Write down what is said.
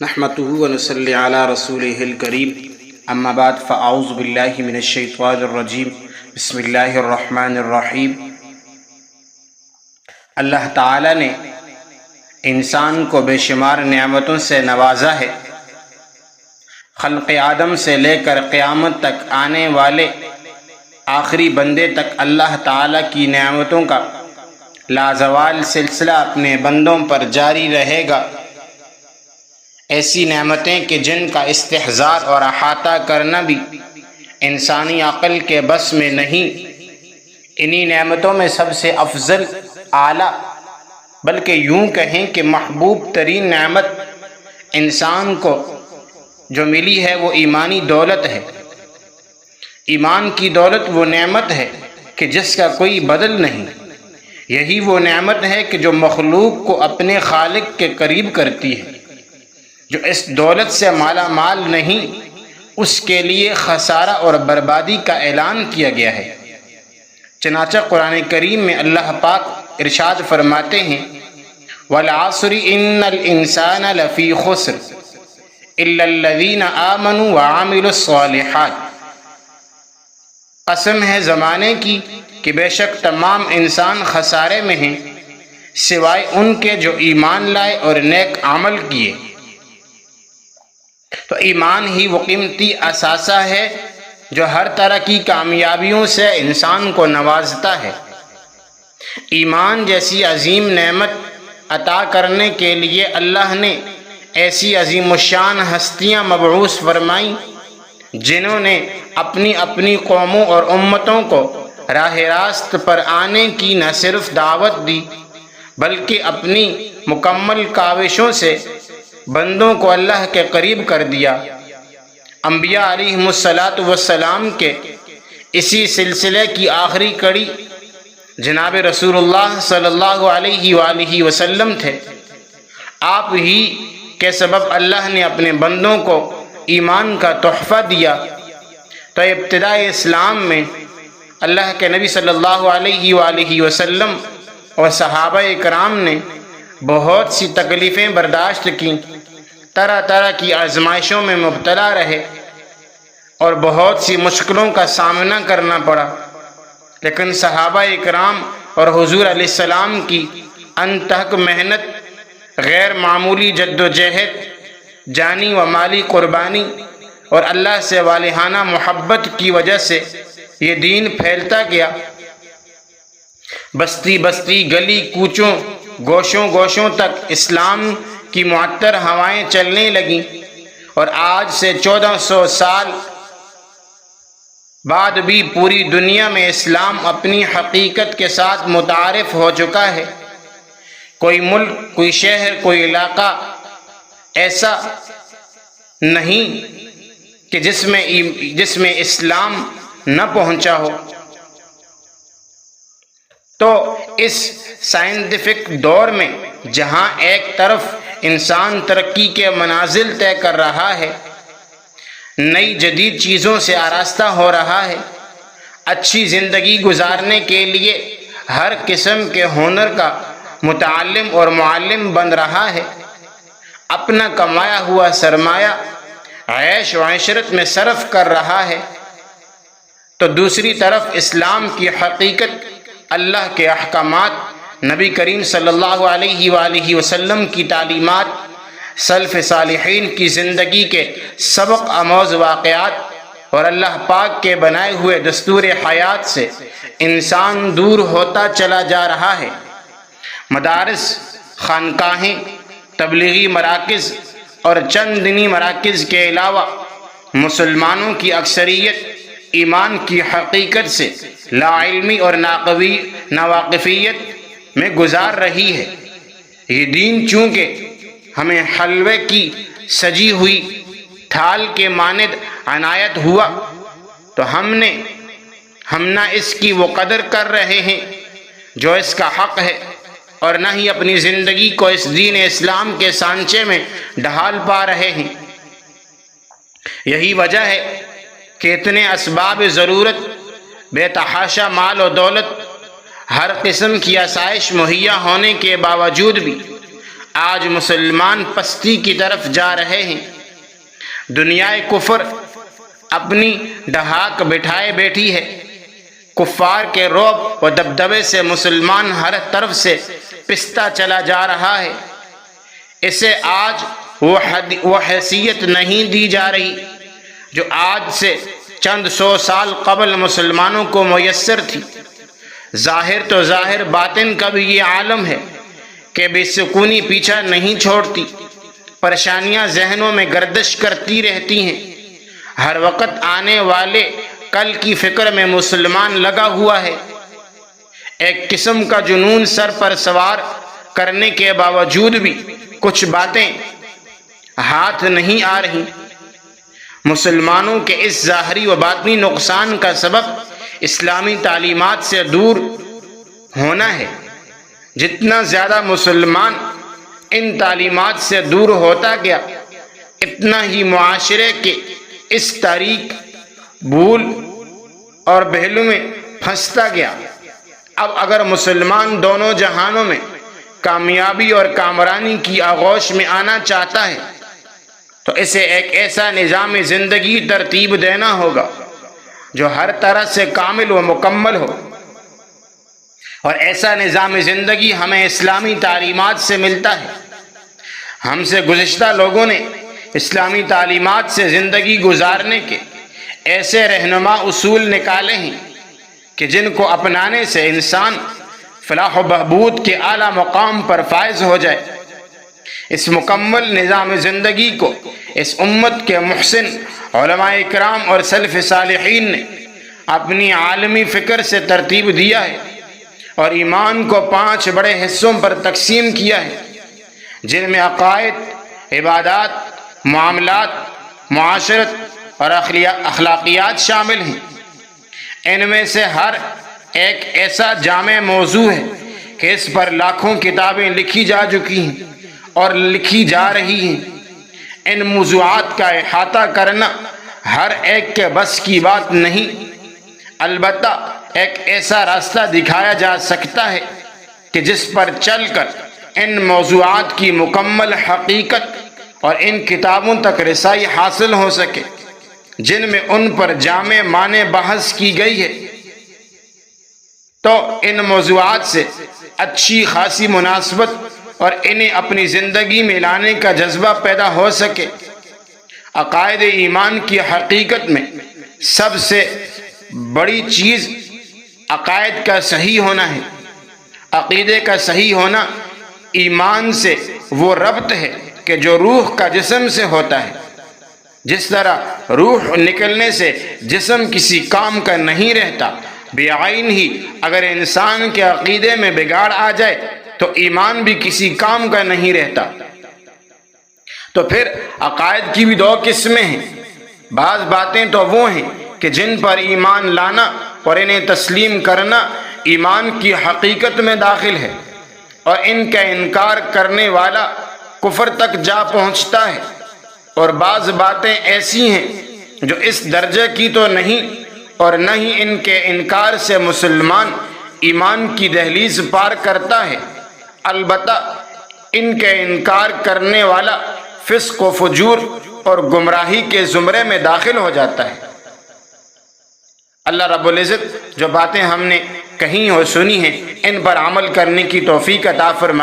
نحمده ونصلي على رسوله الكريم اما بعد فاعوذ بالله من الشیطان الرجیم بسم اللہ الرحمن الرحیم۔ اللہ تعالی نے انسان کو بے شمار نعمتوں سے نوازا ہے۔ خلق آدم سے لے کر قیامت تک آنے والے آخری بندے تک اللہ تعالی کی نعمتوں کا لازوال سلسلہ اپنے بندوں پر جاری رہے گا۔ ایسی نعمتیں کہ جن کا استحضار اور احاطہ کرنا بھی انسانی عقل کے بس میں نہیں۔ انہی نعمتوں میں سب سے افضل، اعلیٰ، بلکہ یوں کہیں کہ محبوب ترین نعمت انسان کو جو ملی ہے وہ ایمانی دولت ہے۔ ایمان کی دولت وہ نعمت ہے کہ جس کا کوئی بدل نہیں۔ یہی وہ نعمت ہے کہ جو مخلوق کو اپنے خالق کے قریب کرتی ہے۔ جو اس دولت سے مالا مال نہیں، اس کے لیے خسارہ اور بربادی کا اعلان کیا گیا ہے۔ چنانچہ قرآن کریم میں اللہ پاک ارشاد فرماتے ہیں وَالْعَصْرِ إِنَّ الْإِنسَانَ لَفِي خُسْرٍ إِلَّا الَّذِينَ آمَنُوا وَعَمِلُوا الصَّالِحَاتِ۔ قسم ہے زمانے کی کہ بے شک تمام انسان خسارے میں ہیں سوائے ان کے جو ایمان لائے اور نیک عمل کیے۔ تو ایمان ہی وہ قیمتی اثاثہ ہے جو ہر طرح کی کامیابیوں سے انسان کو نوازتا ہے۔ ایمان جیسی عظیم نعمت عطا کرنے کے لیے اللہ نے ایسی عظیم الشان ہستیاں مبعوث فرمائیں جنہوں نے اپنی اپنی قوموں اور امتوں کو راہ راست پر آنے کی نہ صرف دعوت دی بلکہ اپنی مکمل کاوشوں سے بندوں کو اللہ کے قریب کر دیا۔ انبیاء علیہم السلام کے اسی سلسلے کی آخری کڑی جناب رسول اللہ صلی اللہ علیہ وآلہ وسلم تھے۔ آپ ہی کے سبب اللہ نے اپنے بندوں کو ایمان کا تحفہ دیا۔ تو ابتداء اسلام میں اللہ کے نبی صلی اللہ علیہ وآلہ وسلم اور صحابہ کرام نے بہت سی تکلیفیں برداشت کیں، طرح طرح کی آزمائشوں میں مبتلا رہے اور بہت سی مشکلوں کا سامنا کرنا پڑا، لیکن صحابہ کرام اور حضور علیہ السلام کی انتہک محنت، غیر معمولی جد و جہد، جانی و مالی قربانی اور اللہ سے والہانہ محبت کی وجہ سے یہ دین پھیلتا گیا۔ بستی بستی، گلی کوچوں، گوشوں گوشوں تک اسلام کی معطر ہوائیں چلنے لگیں، اور آج سے 1400 سال بعد بھی پوری دنیا میں اسلام اپنی حقیقت کے ساتھ متعارف ہو چکا ہے۔ کوئی ملک، کوئی شہر، کوئی علاقہ ایسا نہیں کہ جس میں اسلام نہ پہنچا ہو۔ تو اس سائنٹیفک دور میں جہاں ایک طرف انسان ترقی کے منازل طے کر رہا ہے، نئی جدید چیزوں سے آراستہ ہو رہا ہے، اچھی زندگی گزارنے کے لیے ہر قسم کے ہنر کا متعلم اور معلم بن رہا ہے، اپنا کمایا ہوا سرمایہ عیش و عشرت میں صرف کر رہا ہے، تو دوسری طرف اسلام کی حقیقت، اللہ کے احکامات، نبی کریم صلی اللہ علیہ وآلہ وسلم کی تعلیمات، سلف صالحین کی زندگی کے سبق آموز واقعات اور اللہ پاک کے بنائے ہوئے دستور حیات سے انسان دور ہوتا چلا جا رہا ہے۔ مدارس، خانقاہیں، تبلیغی مراکز اور چند دینی مراکز کے علاوہ مسلمانوں کی اکثریت ایمان کی حقیقت سے لا علمی اور ناواقفیت میں گزار رہی ہے۔ یہ دین چونکہ ہمیں حلوے کی سجی ہوئی تھال کے مانند عنایت ہوا تو ہم نہ اس کی وہ قدر کر رہے ہیں جو اس کا حق ہے، اور نہ ہی اپنی زندگی کو اس دین اسلام کے سانچے میں ڈھال پا رہے ہیں۔ یہی وجہ ہے کہ اتنے اسباب ضرورت، بے تحاشا مال و دولت، ہر قسم کی آسائش مہیا ہونے کے باوجود بھی آج مسلمان پستی کی طرف جا رہے ہیں۔ دنیا کفر اپنی ڈھاک بٹھائے بیٹھی ہے۔ کفار کے رعب و دبدبے سے مسلمان ہر طرف سے پستا چلا جا رہا ہے۔ اسے آج وہ حیثیت نہیں دی جا رہی جو آج سے چند سو سال قبل مسلمانوں کو میسر تھی۔ ظاہر تو ظاہر، باطن کا بھی یہ عالم ہے کہ بے سکونی پیچھا نہیں چھوڑتی، پریشانیاں ذہنوں میں گردش کرتی رہتی ہیں۔ ہر وقت آنے والے کل کی فکر میں مسلمان لگا ہوا ہے۔ ایک قسم کا جنون سر پر سوار کرنے کے باوجود بھی کچھ باتیں ہاتھ نہیں آ رہی۔ مسلمانوں کے اس ظاہری و باطنی نقصان کا سبب اسلامی تعلیمات سے دور ہونا ہے۔ جتنا زیادہ مسلمان ان تعلیمات سے دور ہوتا گیا، اتنا ہی معاشرے کے اس تاریک بھول اور بہلو میں پھنستا گیا۔ اب اگر مسلمان دونوں جہانوں میں کامیابی اور کامرانی کی آغوش میں آنا چاہتا ہے تو اسے ایک ایسا نظام زندگی ترتیب دینا ہوگا جو ہر طرح سے کامل و مکمل ہو، اور ایسا نظام زندگی ہمیں اسلامی تعلیمات سے ملتا ہے۔ ہم سے گزشتہ لوگوں نے اسلامی تعلیمات سے زندگی گزارنے کے ایسے رہنما اصول نکالے ہیں کہ جن کو اپنانے سے انسان فلاح و بہبود کے اعلیٰ مقام پر فائز ہو جائے۔ اس مکمل نظام زندگی کو اس امت کے محسن علماء اکرام اور سلف صالحین نے اپنی عالمی فکر سے ترتیب دیا ہے، اور ایمان کو 5 بڑے حصوں پر تقسیم کیا ہے، جن میں عقائد، عبادات، معاملات، معاشرت اور اخلاقیات شامل ہیں۔ ان میں سے ہر ایک ایسا جامع موضوع ہے کہ اس پر لاکھوں کتابیں لکھی جا چکی ہیں اور لکھی جا رہی ہیں۔ ان موضوعات کا احاطہ کرنا ہر ایک کے بس کی بات نہیں، البتہ ایک ایسا راستہ دکھایا جا سکتا ہے کہ جس پر چل کر ان موضوعات کی مکمل حقیقت اور ان کتابوں تک رسائی حاصل ہو سکے جن میں ان پر جامع معنی بحث کی گئی ہے، تو ان موضوعات سے اچھی خاصی مناسبت اور انہیں اپنی زندگی میں لانے کا جذبہ پیدا ہو سکے۔ عقائد ایمان کی حقیقت میں سب سے بڑی چیز عقائد کا صحیح ہونا ہے۔ عقیدے کا صحیح ہونا ایمان سے وہ ربط ہے کہ جو روح کا جسم سے ہوتا ہے۔ جس طرح روح نکلنے سے جسم کسی کام کا نہیں رہتا، بعین ہی اگر انسان کے عقیدے میں بگاڑ آ جائے تو ایمان بھی کسی کام کا نہیں رہتا۔ تو پھر عقائد کی بھی 2 قسمیں ہیں۔ بعض باتیں تو وہ ہیں کہ جن پر ایمان لانا اور انہیں تسلیم کرنا ایمان کی حقیقت میں داخل ہے، اور ان کا انکار کرنے والا کفر تک جا پہنچتا ہے، اور بعض باتیں ایسی ہیں جو اس درجے کی تو نہیں، اور نہ ہی ان کے انکار سے مسلمان ایمان کی دہلیز پار کرتا ہے، البتہ ان کے انکار کرنے والا فسق و فجور اور گمراہی کے زمرے میں داخل ہو جاتا ہے۔ اللہ رب العزت جو باتیں ہم نے کہیں اور سنی ہیں ان پر عمل کرنے کی توفیق عطا فرمائے۔